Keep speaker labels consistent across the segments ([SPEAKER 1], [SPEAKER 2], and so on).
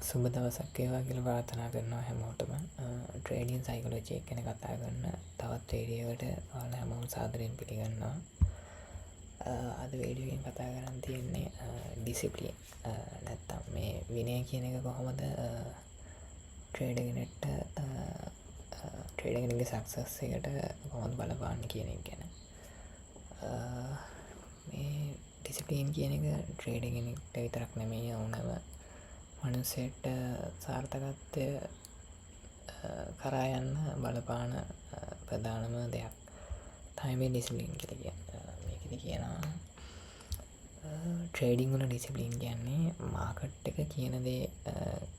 [SPEAKER 1] සුබ දවසක් වේවා කියලා ප්‍රාර්ථනා කරනවා හැමෝටම. ට්‍රේඩින් සයිකොලොජි එක ගැන කතා කරන තවත් වීඩියෝකට ඔයාලා හැමෝම සාදරයෙන් පිළිගන්නවා. අද වීඩියෝ එකෙන් කතා කරන්න තියෙන්නේ ඩිසිප්ලින්. නැත්තම් මේ විනය කියන එක කොහොමද ට්‍රේඩර් කෙනෙක්ට ට්‍රේඩර් කෙනෙක්ගේ සක්සස් එකට කොහොමද බලපාන්නේ කියන එක ගැන. මේ ඩිසිප්ලින් කියන එක ට්‍රේඩර් කෙනෙක්ට විතරක් නෙමෙයි ඕනම මනුස්සයට සාර්ථකත්වය කරා යන්න බලපාන ප්‍රධානම දෙයක් තමයි මේ ඩිසිප්ලින් කියලා කියන්නේ. මේකෙදි කියනවා ට්‍රේඩින් වල ඩිසිප්ලින් කියන්නේ මාකට් එක කියන දේ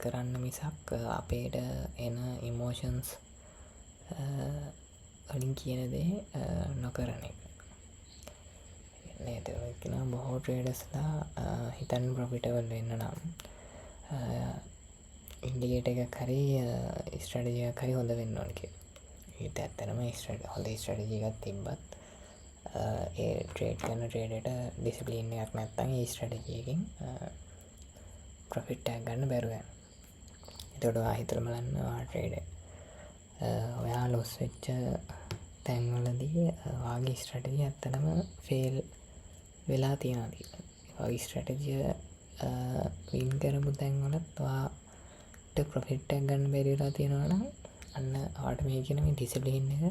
[SPEAKER 1] කරන්න මිසක් අපේට එන ඉමෝෂන්ස් වලින් කියන දේ නොකරන එක. නේද? කියනවා බොහෝ ට්‍රේඩර්ස්ලා හිතන්න ප්‍රොෆිටබල් වෙන්න නම් ඉන්ඩිකේට එකක් හරි ස්ට්‍රැටජි එකක් හරි හොඳ වෙන්න ඕන කියලා. ඒත් ඇත්තටම හොඳ ස්ට්‍රැටජි එකක් තිබ්බත් ඒ ට්‍රේඩ් කරන ට්‍රේඩර්ට ඩිසිප්ලින් එකක් නැත්නම් ඒ ස්ට්‍රැටජි එකෙන් ප්‍රොෆිට් එකක් ගන්න බැරුව යනවා. එතකොට ඔයා හිතලා බලන්න ඔයා ට්‍රේඩර් ඔයා ලොස් වෙච්ච තැන්වලදී ඔයාගේ ස්ට්‍රැටජි ඇත්තටම ෆේල් වෙලා තියෙනවා කියලා. ඔයාගේ ස්ට්‍රැටජිය වින් කරපු තැන්වලත් ඔයාට ප්‍රොෆිට් එකක් ගන්න බැරි වෙලා තියෙනවා නම් අන්න ඔයාට මේ කියන මේ ඩිසිප්ලින් එක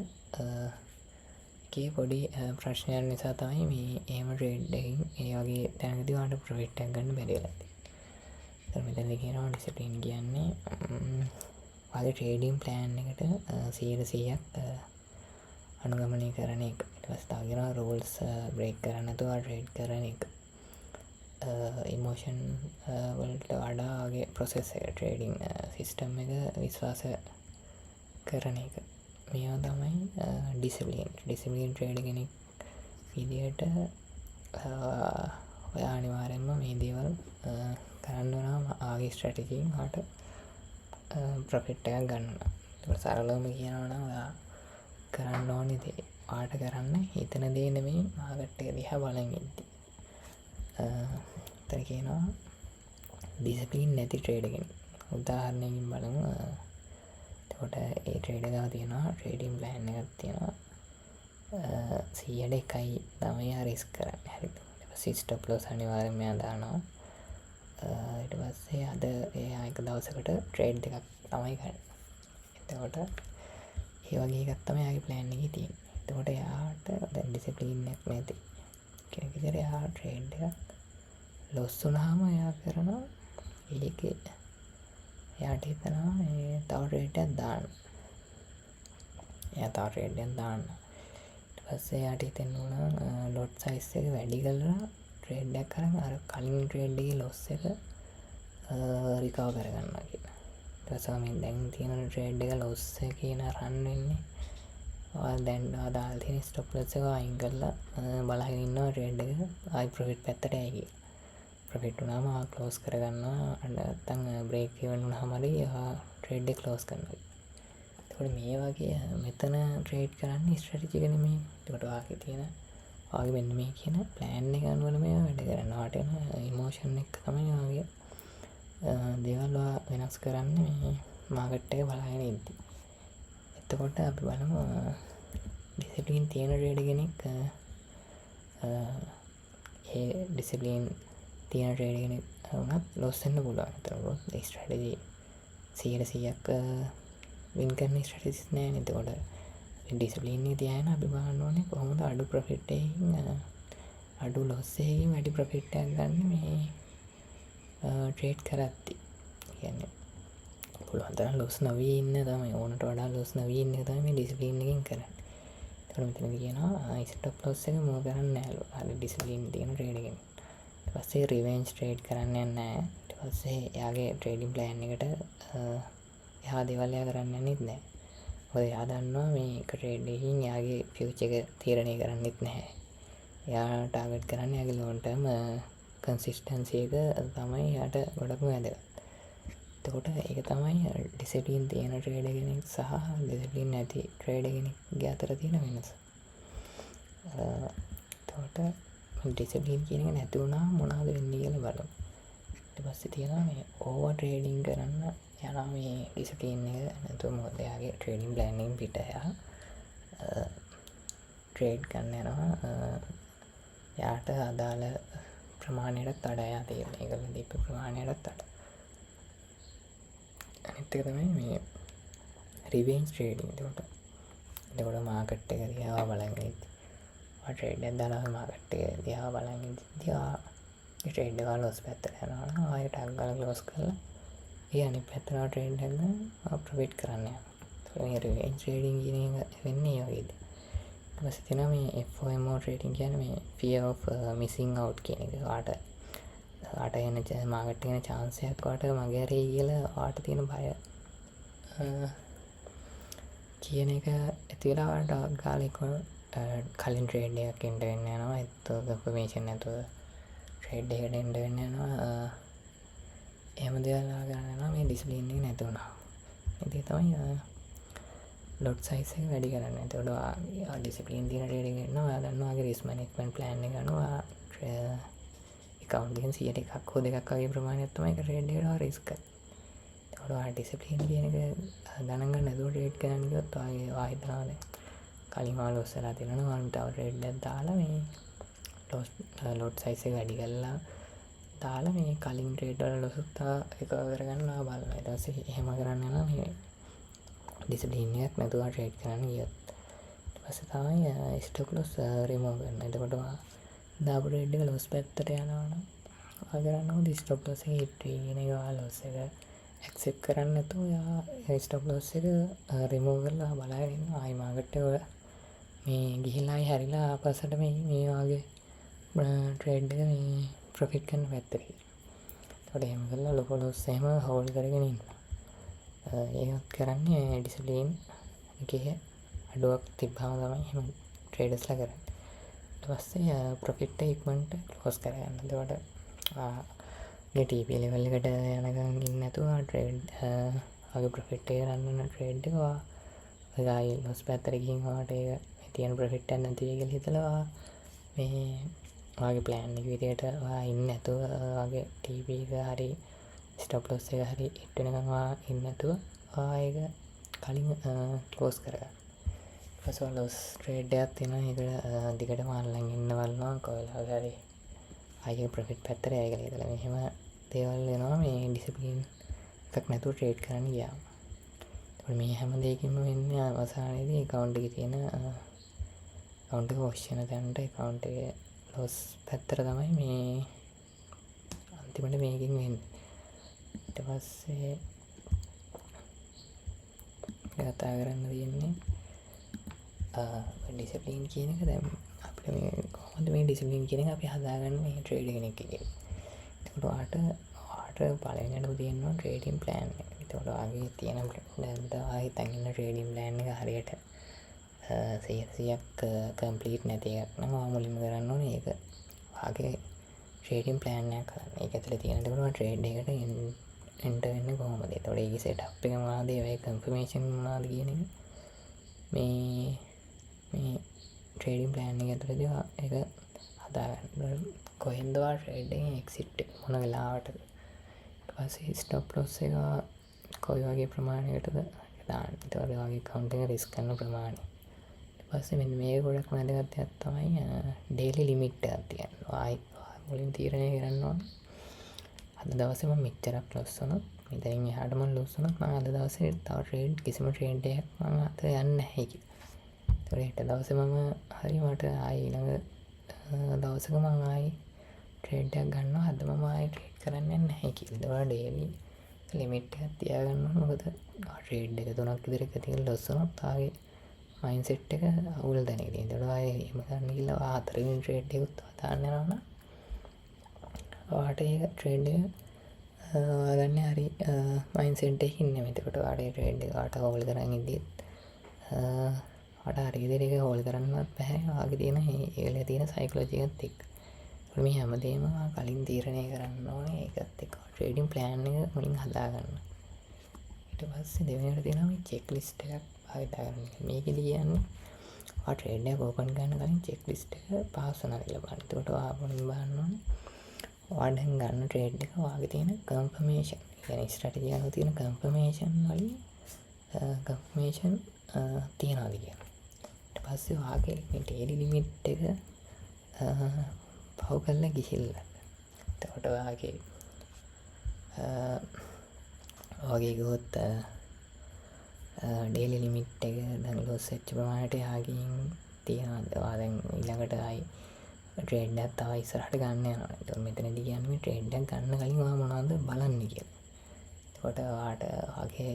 [SPEAKER 1] කේ පොඩි ප්‍රශ්නයක් නිසා තමයි මේ එහෙම ට්‍රේඩ් එකකින් ඒ වගේ තැනකදී ඔයාට ප්‍රොෆිට් එකක් ගන්න බැරි වෙලා තියෙන්නේ. ඒත් මෙතනදී කියනවා ඩිසිප්ලින් කියන්නේ ඔයාගේ ට්‍රේඩින් ප්ලෑන් එකට 100% අනුගමනය කරන එක. ඊට පස්සේ තව කියනවා රූල්ස් බ්‍රේක් කරන්න නැතුව ට්‍රේඩ් කරන එක. ඉමෝෂන් වලට වඩාගේ ප්‍රොසෙස් එක ට්‍රේඩිං සිස්ටම් එක විශ්වාස කරන එක. මේවා තමයි ඩිසිප්ලින් ට්‍රේඩර් කෙනෙක් විදියට ඔයා අනිවාර්යෙන්ම මේ දේවල් කරන්න නම් ආගේ ස්ට්‍රැටජියෙන් ඔයාට ප්‍රොෆිට් එකක් ගන්න. ඒක සරලවම කියනවා නම් ඔයා කරන්න ඕනේ දේ ඔයාට කරන්න හිතන දේ නෙමෙයි මාකට් එක දිහා බලන් ඉද්දි. තර කියනවා ඩිසිප්ලින් නැති ට්‍රේඩර් කෙනෙක්. උදාහරණයකින් බලමු. එතකොට ඒ ට්‍රේඩර් ගාව තියෙනවා ට්‍රේඩින් ප්ලෑන් එකක් තියෙනවා. 100ට එකයි තමයි යා රිස්ක් කරන්නේ. හරිද? ඊට පස්සේ ස්ටොප් ලොස් අනිවාර්යයෙන්ම මෙයා දානවා. ඊට පස්සේ අද එයා එක දවසකට ට්‍රේඩ් දෙකක් තමයි ගන්න. එතකොට ඒ වගේ එකක් තමයි යාගේ ප්ලෑන් එකේ තියෙන්නේ. එතකොට එයාට දැන් ඩිසිප්ලින් එකක් නැති කෙනෙක් විදිහට එයා ට්‍රේඩ් එකක් ලොස් වුණාම එයා කරනවා ඒකේ එයාට හිතනවා මේ තව ට්‍රේඩ් එකක් දාන්න. එයා තව ට්‍රේඩ් එකක් දාන්න. ඊට පස්සේ එයාට හිතෙන්න ඕන ලොට් සයිස් එක වැඩි කරලා ට්‍රේඩ් එකක් අරන් අර කලින් ට්‍රේඩ් එකේ ලොස් එක රිකවර් කරගන්නවා කියලා. ඊට පස්සේ මේ දැන් තියෙන ට්‍රේඩ් එක ලොස් එකේ න රන් වෙන්නේ. ඔයා දැන් දාලා තියෙන ස්ටොප් ලොස් එක අයින් කරලා බලහින් ඉන්නවා ට්‍රේඩ් එක ආයි ප්‍රොෆිට් පැත්තට යයි කියලා. ප්‍රොෆිට් වුණාම ආ ක්ලෝස් කරගන්නවා. නැත්තම් බ්‍රේක් ඉවන් වුණාම හරි ට්‍රේඩ් එක ක්ලෝස් කරනවා. ඒකට මේ වගේ මෙතන ට්‍රේඩ් කරන්නේ ස්ට්‍රැටජි එක නෙමෙයි. ඒකට ඔයාගේ තියෙන ඔයාගේ මෙන්න මේ කියන ප්ලෑන් එක අනුව නෙමෙයි වැඩ කරන්නේ. ඔයාට එන ඉමෝෂන් එක තමයි ඔයාගේ දේවල් වෙනස් කරන්නේ මේ මාකට් එක බලගෙන ඉද්දි. එතකොට අපි බලමු ඩිසිප්ලින් තියෙන ට්‍රේඩර් කෙනෙක් ඒ ඩිසිප්ලින් තියෙන ට්‍රේඩර් කෙනෙක් වුණත් ලොස් වෙන්න පුළුවන්. එතකොට ඒ ස්ට්‍රැටජි 100%ක් වින් කරන ස්ට්‍රැටජිස් නෑ නේද? එතකොට ඩිසිප්ලින් එක තියාගෙන අපි බලන්න ඕනේ කොහොමද අඩු ප්‍රොෆිට් එකකින් අඩු ලොස් එකකින් වැඩි ප්‍රොෆිට් එකක් ගන්න මේ ට්‍රේඩ් කරද්දී. කියන්නේ පුළුවන් තරම් ලොස් නොවී ඉන්න තමයි ඕනට වඩා ලොස් නොවී ඉන්න තමයි මේ ඩිසිප්ලින් එකෙන් කරන්නේ. එතකොට මෙතන කියනවා ස්ටොප් ලොස් එක මූව් කරන්නේ නෑලු. අර ඩිසිප්ලින් තියෙන ට්‍රේඩර් කෙනෙක්. ඊට පස්සේ රිවෙන්ජ් ට්‍රේඩ් කරන්නේ නැහැ. ඊට පස්සේ එයාගේ ට්‍රේඩින් ප්ලෑන් එකට එයා දේවල් එයා කරන්න යන්නෙත් නැහැ. මොකද එයා දන්නවා මේ එක ට්‍රේඩ් එකකින් එයාගේ ෆියුචර් එක තීරණය කරන්නෙත් නැහැ. එයා ටාගට් කරන්නේ එයාගේ ලොන් ටර්ම් කන්සිස්ටන්සි එක තමයි එයාට ගොඩක්ම වැදගත්. එතකොට ඒක තමයි ඩිසිප්ලින් තියෙන ට්‍රේඩර් කෙනෙක් සහ ඩිසිප්ලින් නැති ට්‍රේඩර් කෙනෙක්ගේ අතර තියෙන වෙනස. එතකොට ඩිසිප්ලින් කියන එක නැති වුණාම මොනවද වෙන්නේ කියලා බලමු. ඊට පස්සේ තියෙනවා මේ ඕවර් ට්‍රේඩින් කරන්න යනවා මේ ඩිසිප්ලින් එක නැතුව මොකද එයාගේ ට්‍රේඩින් ප්ලෑන් එකෙන් පිට එයා ට්‍රේඩ් ගන්න යනවා යාට අදාළ ප්‍රමාණයටත් වඩා එයා තීරණය කරලා දීපු ප්‍රමාණයටත් වඩා අනිත් එක තමයි මේ රිවෙන්ජ් ට්‍රේඩින් එතකොට මාකට් එක දිහා බලන් ඉඳි ට්‍රේඩ් එකක් දාලා මාකට් එක දිහා බලන් ඉඳි ට්‍රේඩ් එක ලොස් පැත්තට යනවා නම් ආයෙ ටැග් ගාලා ක්ලෝස් කරලා ඒ අනිත් පැත්තට ට්‍රේඩ් එක ප්‍රොෆිට් කරන්න යනවා. මේ රිවෙන්ජ් ට්‍රේඩින් කියන එක වෙන්නේ ඒ වගේද. ඊට පස්සේ තියෙනවා මේ FOMO ට්‍රේඩින් කියන්නේ මේ fear of missing out කියන එක. ආට එන මාකට් එකේ chance එකක් වාට මගේ හරි කියලා ආට තියෙන බය කියන එක ඇති වෙලා ආට ගාලා කලින් ට්‍රේඩ් එකක් එන්න වෙන්න යනවා. ඒත් කන්ෆර්මේෂන් නැතුව ට්‍රේඩ් එකට එන්න වෙන්න යනවා. එහෙම දේවල් ගන්න යනවා මේ ඩිසිප්ලින් එක නැති වුණා. ඉතින් තමයි ලොට් සයිස් එක වැඩි කරන්න. එතකොට ඔයා ඩිසිප්ලින් තියෙන ට්‍රේඩ් එක කරනවා. ඔයා දන්නවා ඔයාගේ රිස්ක් මැනේජ්මන්ට් ප්ලෑන් එක ගන්නවා. account එකෙන් 100ක් හෝ 2ක් වගේ ප්‍රමාණයක් තමයි ට්‍රේඩ් එකට රිස්ක් කරන්නේ. එතකොට ඔයා ඩිසිප්ලින් කියන එක ගණන් ගන්න නැතුව ට්‍රේඩ් කරන්න ගියොත් ඔයාගේ හිතනවා කලින් ඔයා ලොස් වෙලා තියෙනවා. ඔයාලට තව ට්‍රේඩ් එකක් දාලා මේ ලොට් සයිස් එක වැඩි කරලා දාලා මේ කලින් ට්‍රේඩ් වල ලොසුත් එක කරගන්නවා බලන්න. ඊට පස්සේ එහෙම කරන්න යනවා මේ ඩිසිප්ලින් එකක් නැතුව ට්‍රේඩ් කරන්න ගියොත්. ඊට පස්සේ තමයි ස්ටොප් ලොස් රිමූව් කරන්න. එතකොට දාපු ට්‍රේඩ් එක ලොස් පැත්තට යනවා නම් ඔයා කරන්න ඕනේ ස්ටොප් ලොස් එක හිට් වෙන එක ඔයා ලොස් එක ඇක්සෙප්ට් කරන්න නැතුව ඔයා ස්ටොප් ලොස් එක රිමූව් කරලා බලාගෙන ඉන්න. ආයි මාකට් එක මේ ගිහිලා ආයි හැරිලා ආපස්සට මේ වගේ ට්‍රේඩ් එක මේ ප්‍රොෆිට් කරන පැත්තට. ඒකට එහෙම කරලා ලොකු ලොස් එහෙම හෝල්ඩ් කරගෙන ඉන්න. ඒකත් කරන්නේ ඩිසිප්ලින් එකේ අඩුවක් තිබ්බම තමයි එහෙම ට්‍රේඩර්ස්ලා කරන්නේ. ඊට පස්සේ ප්‍රොෆිට් එක ඉක්මනට ක්ලෝස් කරගන්න. එතකොට මේ TP ලෙවල් එකට යනකම් ඉන්න නැතුව ට්‍රේඩ් ආගේ ප්‍රොෆිට් එක ගන්න ට්‍රේඩ් එක ඔයාගේ ලොස් පැත්තට ගිහින් ඔයාට ඒක තියෙන ප්‍රොෆිට් එක නැති වෙයි කියලා හිතලා මේ ඔයාගේ ප්ලෑන් එක විදියට ඔයා ඉන්නේ නැතුව ඔයාගේ TP එක හරි ස්ටොප් ලොස් එක හරි හිට් වෙනකම් ඔයා ඉන්නේ නැතුව ඔයා ඒක කලින් ක්ලෝස් කරගන්න. ඊට පස්සේ ලොස් ට්‍රේඩ් එකක් තියෙනවා. ඒක දිගටම අල්ලන් ඉන්න බලනවා කොහොමද හරි ආයේ ප්‍රොෆිට් පැත්තට යයි කියලා හිතලා මෙහෙම දේවල් වෙනවා මේ ඩිසිප්ලින් එකක් නැතුව ට්‍රේඩ් කරන්න ගියාම. ඒත් මේ හැම දෙයකින්ම වෙන්නේ අවසානයේදී account එකේ තියෙන account එක wash වෙන තැනට account එකේ ලොස් පැත්තට තමයි මේ අන්තිමට මේකෙන් වෙන්නේ. ඊට පස්සේ කතා කරන්න තියෙන්නේ ඩිසිප්ලින් කියන එක. දැන් අපිට මේ කොහොමද මේ ඩිසිප්ලින් කියන එක අපි හදාගන්නේ මේ ට්‍රේඩ් කෙනෙක් කියලා. ඒකට ඔයාට පළවෙනියට තියෙනවා ට්‍රේඩින් ප්ලෑන් එක. ඒකට ඔයාගේ තියෙන දැන් ආයෙත් අංගින්න ට්‍රේඩින් ප්ලෑන් එක හරියට 100ක් කම්ප්ලීට් නැති එකක් නම් ඔයා මුලින්ම කරන්න ඕනේ ඒක ඔයාගේ ට්‍රේඩින් ප්ලෑන් එකක් හදන්න. ඒක ඇතුලේ තියෙන දේ ඔයා ට්‍රේඩ් එකට එන්ටර් වෙන්නේ කොහොමද? ඒතකොට ඒකේ සෙටප් එක මොනවද? ඒකේ කන්ෆර්මේෂන් මොනවද කියන එක මේ ට්‍රේඩින් ප්ලෑන් එක ඇතුළේදී ඒක හදාගන්න. කොහෙන්ද ඔයා ට්‍රේඩ් එකෙන් එක්සිට් මොන වෙලාවටද? ඊට පස්සේ ස්ටොප් ලොස් එක කොයි වගේ ප්‍රමාණයකටද දාන්න. ඊට පස්සේ ඔයාගේ account එක රිස්ක් කරන ප්‍රමාණය. ඊට පස්සේ මෙන්න මේක ගොඩක් වැදගත් දෙයක් තමයි ඩේලි ලිමිට් එකක් තියෙනවා. ආයි මුලින් තීරණය කරන්න ඕනේ. අද දවසේ මම මෙච්චරක් ලොස් වුණොත් මෙතනින් එහාට මම ලොස් වුණොත් මම අද දවසේ තව ට්‍රේඩ් කිසිම ට්‍රේඩ් එකක් මම අත යන්නේ නැහැ කියලා. ඒතකොට හෙට දවසේ මම හරි මට ආයි ඊළඟ දවසක මම ආයි ට්‍රේඩ් එකක් ගන්නවා. අද මම ආයි ට්‍රේඩ් කරන්නේ නැහැ කියලා. ඒතකොට ඩේලි ලිමිට් එකක් තියාගන්න ඕන. මොකද ට්‍රේඩ් එක 3ක් විතර එක තියෙන ලොස් වුණොත් ආගේ මයින්ඩ්සෙට් එක අවුල් දැනෙයි. ඒතකොට ආයේ එහෙම ගන්න ගිහලා 4 වෙනි ට්‍රේඩ් එකත් දාන්න යනවා නම් ඔයාට ඒක ට්‍රේඩ් එක ගන්න හරි මයින්ඩ්සෙට් එකකින් නෙමෙයි. ඒකට ඔයාට ට්‍රේඩ් එක ඔයාට හෝල්ඩ් කරන් ඉඳිත් ඔයාට හරි විදිහට ඒක හෝල්ඩ් කරන්නවත් බෑ. ඔයාගේ තියෙන ඒකේ තියෙන සයිකොලොජි එකත් එක්ක. මේ හැමදේම කලින් තීරණය කරන්න ඕනේ. ඒකත් එක්ක ට්‍රේඩින් ප්ලෑන් එක මුලින් හදාගන්න. ඊට පස්සේ දෙවෙනියට තියෙනවා මේ චෙක් ලිස්ට් එකක් භාවිත කරන්න. මේකෙදි කියන්නේ ඔයා ට්‍රේඩ් එක ඕපන් කරන්න කලින් චෙක් ලිස්ට් එක පාස් වෙනවද කියලා බලන්න. ඒකට ඔයා මුලින් බලන්න ඕනේ ඔයාලා ගන්න ට්‍රේඩ් එක ඔයාගේ තියෙන කන්ෆර්මේෂන්, يعني ස්ට්‍රැටජි අනුව තියෙන කන්ෆර්මේෂන් වලින් කන්ෆර්මේෂන් තියනවාද කියලා. ඊට පස්සේ ඔයාගේ මේ ඩේලි ලිමිට් එක පහු කරලා ගිහිල්ලා එතකොට ඔයාගේ ගොත් ඩේලි ලිමිට් එක දැන් ලොස් වෙච්ච ප්‍රමාණයට යාගින් තියෙනවා. දැන් ඊළඟට ආයි ට්‍රේඩ් එකක් තව ඉස්සරහට ගන්න යනවා. ඒතකොට මෙතනදී කියන්නේ මේ ට්‍රේඩ් එක ගන්න කලින් ඔයා මොනවද බලන්නේ කියලා. එතකොට ඔයාට ඔයාගේ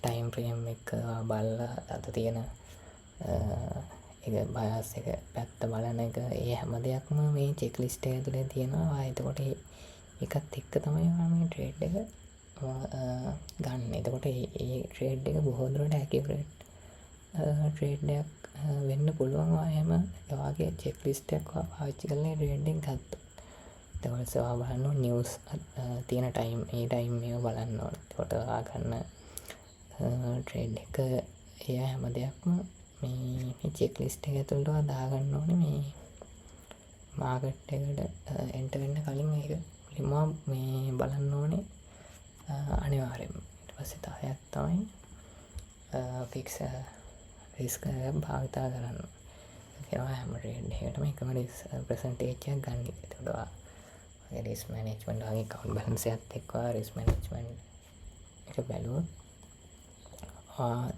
[SPEAKER 1] ටයිම් ෆ්‍රේම් එක බලලා අද තියෙන එක බයස් එක පැත්ත බලන එක ඒ හැම දෙයක්ම මේ චෙක් ලිස්ට් එක ඇතුලේ තියෙනවා. එතකොට ඒකත් එක්ක තමයි ඔයා මේ ට්‍රේඩ් එක ගන්න. එතකොට ඒ ට්‍රේඩ් එක බොහෝ දුරට ඇකියුරේට් ට්‍රේඩ් එකක් වෙන්න පුළුවන්. එහෙම ඔයාගේ චෙක් ලිස්ට් එකක් පාවිච්චි කරලා ට්‍රේඩ් එක ගත්තොත්. එතකොට ඔයා බලන්න ඕනේ නිවුස් තියෙන ටයිම්, ඒ ටයිම් එක බලන්න ඕනේ. එතකොට ඔයා ගන්න ට්‍රේඩ් එක ඒ හැම දෙයක්ම මේ චෙක් ලිස්ට් එක ඇතුළට ඔයා දාගන්න ඕනේ. මේ මාකට් එකට එන්ටර් වෙන්න කලින් ඒක මුලින්ම මේ බලන්න ඕනේ අනිවාර්යෙන්ම. ඊට පස්සේ තවයක් තමයි ෆික්ස් රිස්ක් එක භාවිතා කරන්න. ඒකනවා හැම ට්‍රේඩ් එකකටම එකම රිස්ක් පර්සන්ටේජ් එකක් ගන්න. ඒකට ඔයාගේ රිස්ක් මැනේජ්මන්ට් වගේ account balance එකත් එක්ක රිස්ක් මැනේජ්මන්ට් එක බැලුවොත්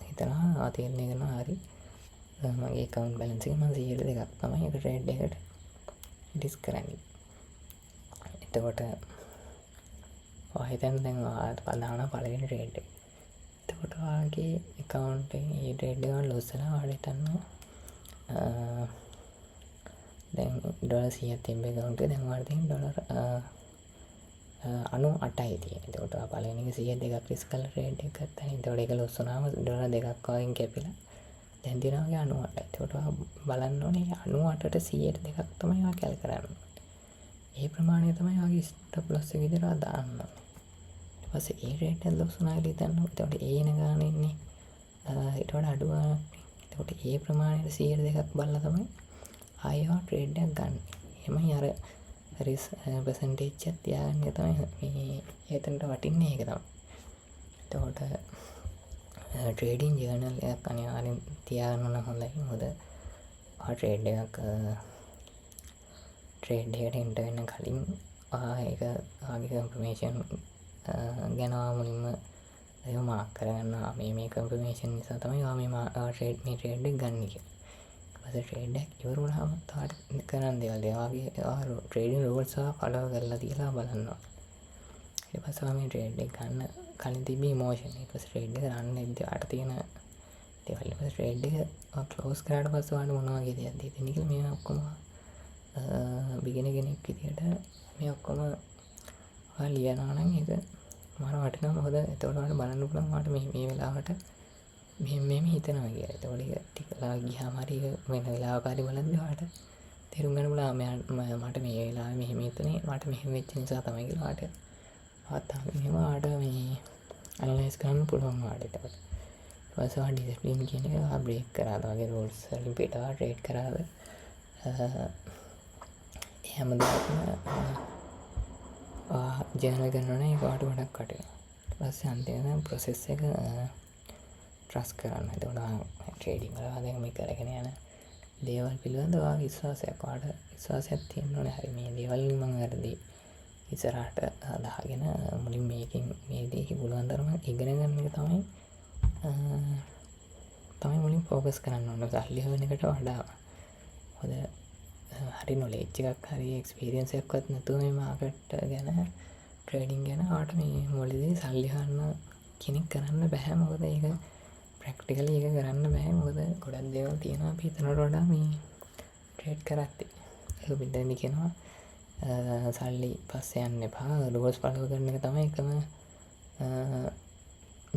[SPEAKER 1] හිතනවා තීරණය කරනවා හරි මගේ account balance එක මම 100% තමයි එක ට්‍රේඩ් එකකට රිස්ක් කරන්නේ. එතකොට හිතන්න දැන් ඔයාට බලන පළවෙනි ට්‍රේඩ් එක. එතකොට ඔයාගේ account එකේ මේ ට්‍රේඩ් එක ලොස් වෙනවා. ඔයාලා හිතන්න දැන් ඩොලර් 100ක් තිබ්බ account එක දැන් ඔයාලා තියෙන ඩොලර් 98යි තියෙන්නේ. එතකොට ඔයා පළවෙනි එක 100 දෙකක් රිස්ක් කරලා ට්‍රේඩ් එක ගත්තා. එතකොට ඒක ලොස් වුණාම ඩොලර් දෙකක් වගේ කැපිලා දැන් තියෙනවා 98යි. එතකොට ඔයා බලන්න ඕනේ 98ට 100ට දෙකක් තමයි ඔයා කැල් කරන්නේ. ඒ ප්‍රමාණය තමයි ඔයාගේ ස්ටොප් ලොස් එක විදිහට දාන්න ඕනේ. ඊට පස්සේ ඒ රේට් එක ලොස් වුණා කියලා හිතන්න. එතකොට ඒ එන ගාන ඉන්නේ ඊට වඩා අඩු ගානක්. එතකොට ඒ ප්‍රමාණයට 100ට දෙකක් බලලා තමයි ආයෙත් ට්‍රේඩ් එකක් ගන්න. එහෙමයි අර රිස්ක් පර්සන්ටේජ් එක තියාගන්න එක තමයි මේ එතනට වටින්නේ ඒක තමයි. එතකොට ට්‍රේඩින් ජර්නල් එකක් අනිවාර්යෙන් තියාගන්න නම් හොඳයි. මොකද ට්‍රේඩ් එකට එන්ටර් වෙන්න කලින් ඒක ආගේ ඉන්ෆර්මේෂන් ගැන මුලින්ම ඒක මාක් කරගන්න. මේ කන්ෆර්මේෂන් නිසා තමයි මේ ට්‍රේඩ් එක ගන්න කියලා. ඊපස්සේ ට්‍රේඩ් එක ඉවර වුණාම තාට කරන්න දේවල් ඒවාගේ ට්‍රේඩින් රූල්ස් එක ෆලෝ කරලා තියලා බලන්න ඕනේ. ඊට පස්සේ මේ ට්‍රේඩ් එක ගන්න කලින් තිබ්බ ඉමෝෂන් ඊට පස්සේ ට්‍රේඩ් එක රන් වෙද්දී ආට තියෙන දේවල් ඊට පස්සේ ට්‍රේඩ් එක ක්ලෝස් කරාට පස්සේ ඔයාලට මොනවා වගේ දෙයක්ද දෙන්නේ කියලා මේ ඔක්කොම බිගිනර් කෙනෙක් විදියට මේ ඔක්කොම ඔයා ලියනවා නම් ඒක මාර වටිනවා. මොකද එතකොට ඔයාලට බලන්න පුළුවන් ඔයාලට මේ වෙලාවට මෙහෙම හිතනවා කියලා. එතකොට ඒක ටිකලා ගියාම හරි වෙන වෙලාවක හරි බලද්දී ඔයාලට තේරුම් ගන්න පුළුවන් මට මේ වෙලාවේ මෙහෙම හිතුනේ මට මෙහෙම වෙච්ච නිසා තමයි කියලා ඔයාලට මෙහෙම ඔයාලට මේ ඇනලයිස් කරන්න පුළුවන් ඔයාලට. එතකොට ඊට පස්සේ ඔයා ඩිසිප්ලින් කියන එක ඔයා බ්‍රේක් කරාද වගේ රූල්ස් වලින් පිටව ට්‍රේඩ් කරාද හැම දෙයක්ම ජර්නල් කරනවා නම් ඒක ඔයාලට ගොඩක් වටිනවා. ඊට පස්සේ අන්තිමට ප්‍රොසෙස් එක ට්‍රස්ට් කරන්න. එතකොට ට්‍රේඩින් වල දැන් මේ කරගෙන යන දේවල් පිළිබඳව ඔයාගේ විශ්වාසයක් ඔයාලට විශ්වාසයක් තියෙන්න ඕනේ. හරි මේ දේවල් මම වැරදි ඉස්සරහට දාගෙන මුලින් මේ දේ පුළුවන් තරම ඉගෙන ගන්න එක තමයි මුලින් ફોකස් කරන්න ඕනේ. සල්ලි හොයන එකට වඩා. මොකද හරි නොලෙජ් එකක් හරි එක්ස්පීරියන්ස් එකක්වත් නැතුව මේ මාකට් ගැන ට්‍රේඩින් ගැන ආට මේ මුලදී සල්ලි හොයන්න කෙනෙක් කරන්න බෑ. මොකද ඒක ප්‍රැක්ටිකලි ඒක කරන්න බෑ. මොකද ගොඩක් දේවල් තියෙනවා අපි හිතනට වඩා මේ ට්‍රේඩ් කරද්දී. ඒක පිටින්දි කියනවා සල්ලි පස්සේ යන්න එපා. රූල්ස් ෆලෝ කරන එක තමයි එකම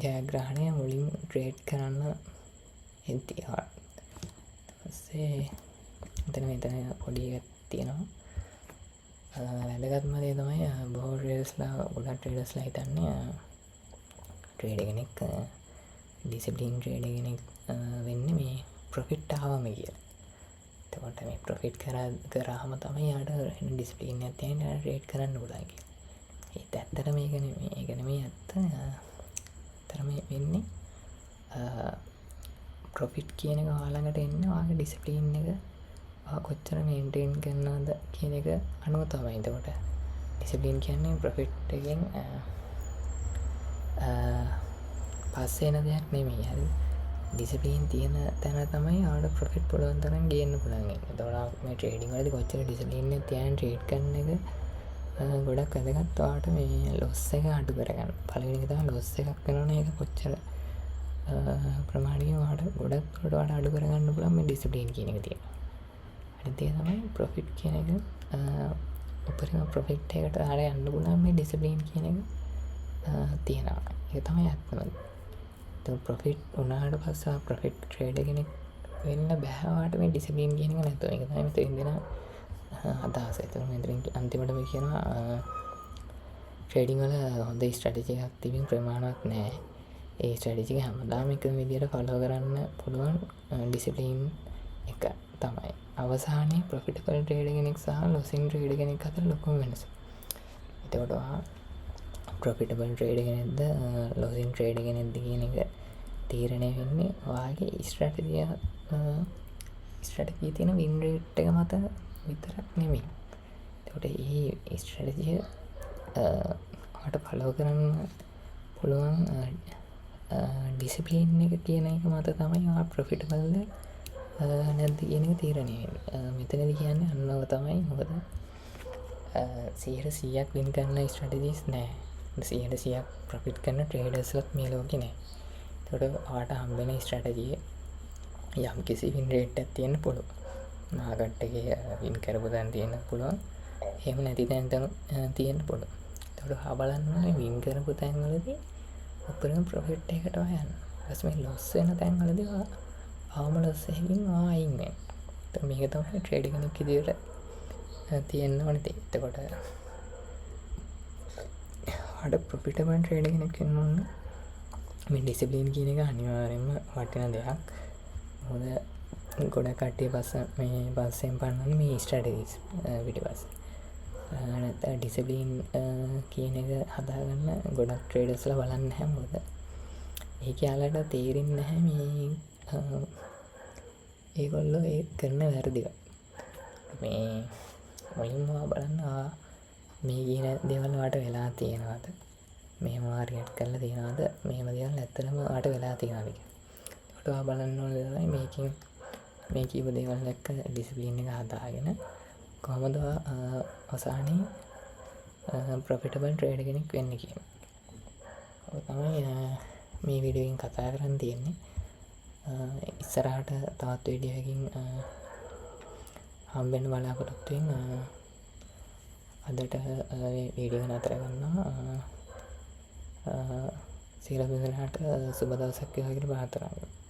[SPEAKER 1] ජයග්‍රහණය. මුලින් ට්‍රේඩ් කරන්න එද්දී පස්සේ මෙතන පොඩි එකක් තියෙනවා. වැදගත්ම දේ තමයි බොහෝ ට්‍රේඩර්ස්ලා ගොඩක් ට්‍රේඩර්ස්ලා හිතන්නේ ට්‍රේඩර් කෙනෙක් ඩිසිප්ලින් ට්‍රේඩර් කෙනෙක් වෙන්නේ මේ ප්‍රොෆිට් ආවම කියලා. එතකොට මේ ප්‍රොෆිට් කරාම තමයි යාට ඩිස්ප්ලින් එකක් තියෙන රේට් කරන්න පුළුවන් කියලා. ඒත් ඇත්තට මේක නෙමෙයි. ඒක නෙමෙයි ඇත්ත. ඇත්තටම වෙන්නේ ප්‍රොෆිට් කියන එක ඔයාලඟට එන්නේ ඔයාගේ ඩිසිප්ලින් එක කොච්චර මේන්ටේන් කරනවද කියන එක අනුව තමයි. එතකොට ඩිසිප්ලින් කියන්නේ ප්‍රොෆිට් එකෙන් පස්සේ එන දෙයක් නෙමෙයි. හරි. ඩිසිප්ලින් තියෙන තැන තමයි ඔයාලට ප්‍රොෆිට් පුළුවන් තරම් ගේන්න පුළුවන්. එතකොට මේ ට්‍රේඩින් වලදී කොච්චර ඩිසිප්ලින් එක තියාගෙන ට්‍රේඩ් කරන එක ගොඩක් වැදගත්. ඔයාලට මේ ලොස් එක අඩු කරගන්න. පළවෙනි එක තමයි ලොස් එකක් වෙනවනේ ඒක කොච්චර ප්‍රමාණිකව ඔයාලට ගොඩක් දුරට ඔයාලට අඩු කරගන්න පුළුවන් මේ ඩිසිප්ලින් කියන එක තියෙනවා. අනිත් එක තමයි ප්‍රොෆිට් කියන එක උපරිම ප්‍රොෆිට් එකට ආරය යන්න පුළුවන් මේ ඩිසිප්ලින් කියන එක තියෙනවා. ඒක තමයි ඇත්තම. ඒක ප්‍රොෆිට් උනාට පස්සේ ප්‍රොෆිට් ට්‍රේඩර් කෙනෙක් වෙන්න බෑ ඔයාලට මේ ඩිසිප්ලින් කියන එක නැතුව. ඒක තමයි මෙතනින් දෙන අදහස. ඒතර මෙතනින් අන්තිමට මේ කියනවා ට්‍රේඩින් වල හොඳ ස්ට්‍රැටජි එකක් තිබින් ප්‍රමාණවත් නෑ. ඒ ස්ට්‍රැටජි එක හැමදාම එකම විදියට ෆලෝ කරන්න පුළුවන් ඩිසිප්ලින් එක තමයි අවසානයේ ප්‍රොෆිටබල් ට්‍රේඩර් කෙනෙක් සහ ලොසින් ට්‍රේඩර් කෙනෙක් අතර ලොකුම වෙනස. එතකොට ප්‍රොෆිටබල් ට්‍රේඩර් කෙනෙක්ද ලොසින් ට්‍රේඩර් කෙනෙක්ද කියන එක තීරණය වෙන්නේ ඔයාගේ ස්ට්‍රැටජිය තියෙන වින් රේට් එක මත විතරක් නෙමෙයි. එතකොට මේ ස්ට්‍රැටජිය ඔයාලට ෆලෝ කරන්න පුළුවන් ඩිසිප්ලින් එක කියන එක මත තමයි ඔයා ප්‍රොෆිටබල්ද නැද්ද කියන එක තීරණය වෙන්නේ. මෙතනදී කියන්නේ අන්නව තමයි. මොකද 100% වින් කරන ස්ට්‍රැටජිස් නෑ. 100% ප්‍රොෆිට් කරන ට්‍රේඩර්ස්ලත් මේ ලෝකේ නෑ. ඒකට ඔයාට හම්බෙන ස්ට්‍රැටජිය යම් කිසි වින් රේට් එකක් තියෙන්න පුළුවන්. මාකට් එකේ වින් කරපු තැන තියෙන්න පුළුවන්. එහෙම නැති තැන් තියෙන්න පුළුවන්. ඒකට ඔයා බලන්න ඕනේ වින් කරපු තැන් වලදී උපරිම ප්‍රොෆිට් එකකට යන්න. ඊට පස්සේ මේ ලොස් වෙන තැන් වලදී අවම ලොස් එකකින් අයින් වෙන්න. ඒත් මේක තමයි ට්‍රේඩ් කෙනෙක් විදියට තියෙන්න ඕනේ තේ. එතකොට අර ප්‍රොෆිටබල් ට්‍රේඩ් කෙනෙක් වෙන්න ඕන මේ ඩිසිප්ලින් කියන එක අනිවාර්යෙන්ම වටින දෙයක්. මොකද ගොඩක් කට්ටිය මේ පස්සෙන් පන්නන්නේ මේ ස්ට්‍රැටජිස් පිටිපස්ස. නැත්නම් ඩිසිප්ලින් කියන එක හදාගන්න ගොඩක් ට්‍රේඩර්ස්ලා බලන්නේ නැහැ. මොකද ඒක යාලට තේරෙන්නේ නැහැ මේ ඒගොල්ලෝ ඒ කරන වැරදි. මේ මුලින්ම බලන්න මේ කියන දේවල් වලට වෙලා තියෙනවද? මෙහෙම හරියට කරලා තියෙනවද? මෙහෙම දේවල් ඇත්තටම වලට වෙලා තියෙනවද කියලා. ඒකට ඔයා බලන්න ඕනේ තමයි මේකෙන් මේ කීප දේවල් එක්ක ඩිසිප්ලින් එක හදාගෙන කොහොමද අවසානයේ ප්‍රොෆිටබල් ට්‍රේඩර් කෙනෙක් වෙන්නේ කියන්නේ. ඔය තමයි මේ වීඩියෝ එකෙන් කතා කරන්න තියෙන්නේ. ඉස්සරහට තවත් වීඩියෝ එකකින් හම්බෙන්න බලාපොරොත්තු වෙන අදට වීඩියෝ නතර කරනවා. සියලු දෙනාට සුබ දවසක් වේවා කියලා ප්‍රාර්ථනා කරනවා.